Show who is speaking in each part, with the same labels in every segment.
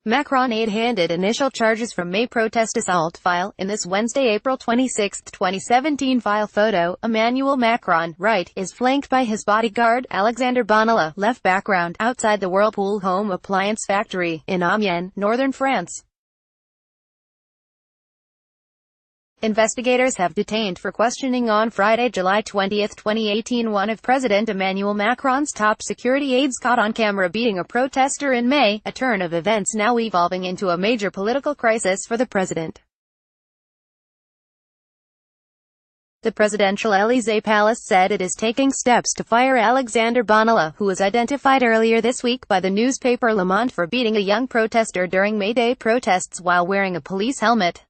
Speaker 1: Macron aide handed initial charges from May protest assault file. In this Wednesday, April 26, 2017 file photo, Emmanuel Macron, right, is flanked by his bodyguard, Alexander Bonilla, left background, outside the Whirlpool home appliance factory, in Amiens, northern France. Investigators have detained for questioning on Friday, July 20, 2018, one of President Emmanuel Macron's top security aides caught on camera beating a protester in May, a turn of events now evolving into a major political crisis for the president. The presidential Élysée palace said it is taking steps to fire Alexander Bonilla, who was identified earlier this week by the newspaper Le Monde for beating a young protester during May Day protests while wearing a police helmet.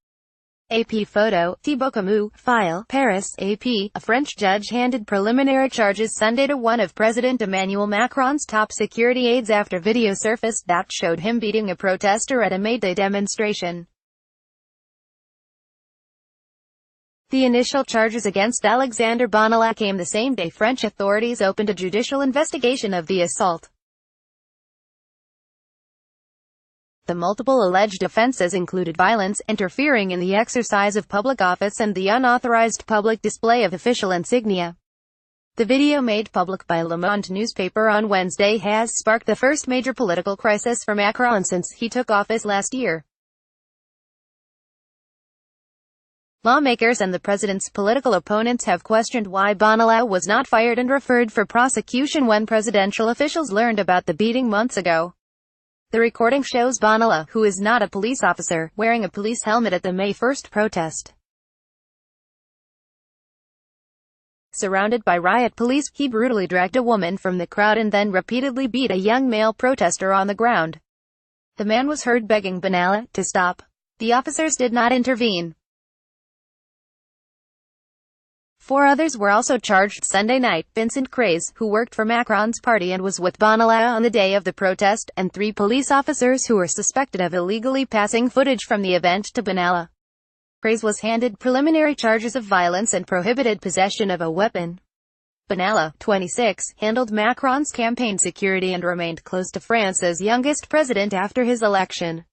Speaker 1: AP photo, Thibaut Camus, file, Paris, AP. A French judge handed preliminary charges Sunday to one of President Emmanuel Macron's top security aides after video surfaced that showed him beating a protester at a May Day demonstration. The initial charges against Alexander Bonilla came the same day French authorities opened a judicial investigation of the assault. The multiple alleged offenses included violence, interfering in the exercise of public office and the unauthorized public display of official insignia. The video made public by Le Monde newspaper on Wednesday has sparked the first major political crisis for Macron since he took office last year. Lawmakers and the president's political opponents have questioned why Bonilla was not fired and referred for prosecution when presidential officials learned about the beating months ago. The recording shows Bonilla, who is not a police officer, wearing a police helmet at the May 1st protest. Surrounded by riot police, he brutally dragged a woman from the crowd and then repeatedly beat a young male protester on the ground. The man was heard begging Bonilla to stop. The officers did not intervene. 4 others were also charged Sunday night: Vincent Craze, who worked for Macron's party and was with Bonilla on the day of the protest, and 3 police officers who were suspected of illegally passing footage from the event to Bonilla. Craze was handed preliminary charges of violence and prohibited possession of a weapon. Bonilla, 26, handled Macron's campaign security and remained close to France's youngest president after his election.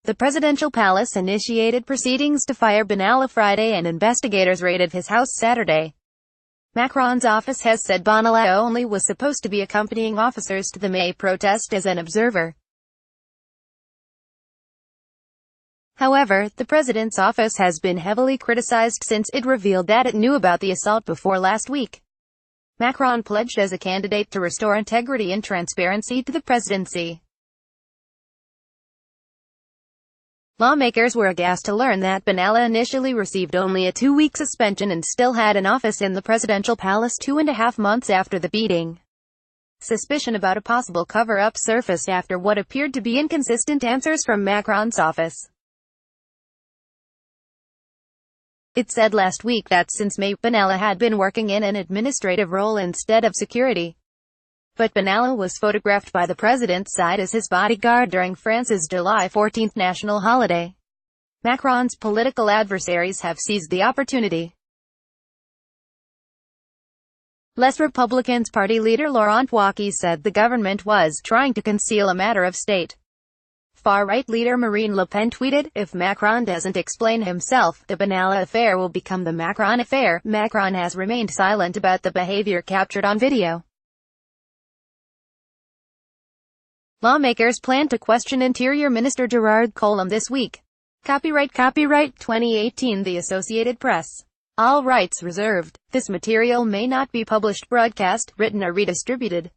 Speaker 1: The presidential palace initiated proceedings to fire Bonilla Friday and investigators raided his house Saturday. Macron's office has said Bonilla only was supposed to be accompanying officers to the May protest as an observer. However, the president's office has been heavily criticized since it revealed that it knew about the assault before last week. Macron pledged as a candidate to restore integrity and transparency to the presidency. Lawmakers were aghast to learn that Bonilla initially received only a 2-week suspension and still had an office in the presidential palace 2.5 months after the beating. Suspicion about a possible cover-up surfaced after what appeared to be inconsistent answers from Macron's office. It said last week that since May, Bonilla had been working in an administrative role instead of security. But Bonilla was photographed by the president's side as his bodyguard during France's July 14 national holiday. Macron's political adversaries have seized the opportunity. Les Republicans party leader Laurent Wauquiez said the government was trying to conceal a matter of state. Far-right leader Marine Le Pen tweeted, "If Macron doesn't explain himself, the Bonilla affair will become the Macron affair." Macron has remained silent about the behavior captured on video. Lawmakers plan to question Interior Minister Gerard Collomb this week. Copyright 2018 The Associated Press. All rights reserved. This material may not be published, broadcast, written or redistributed.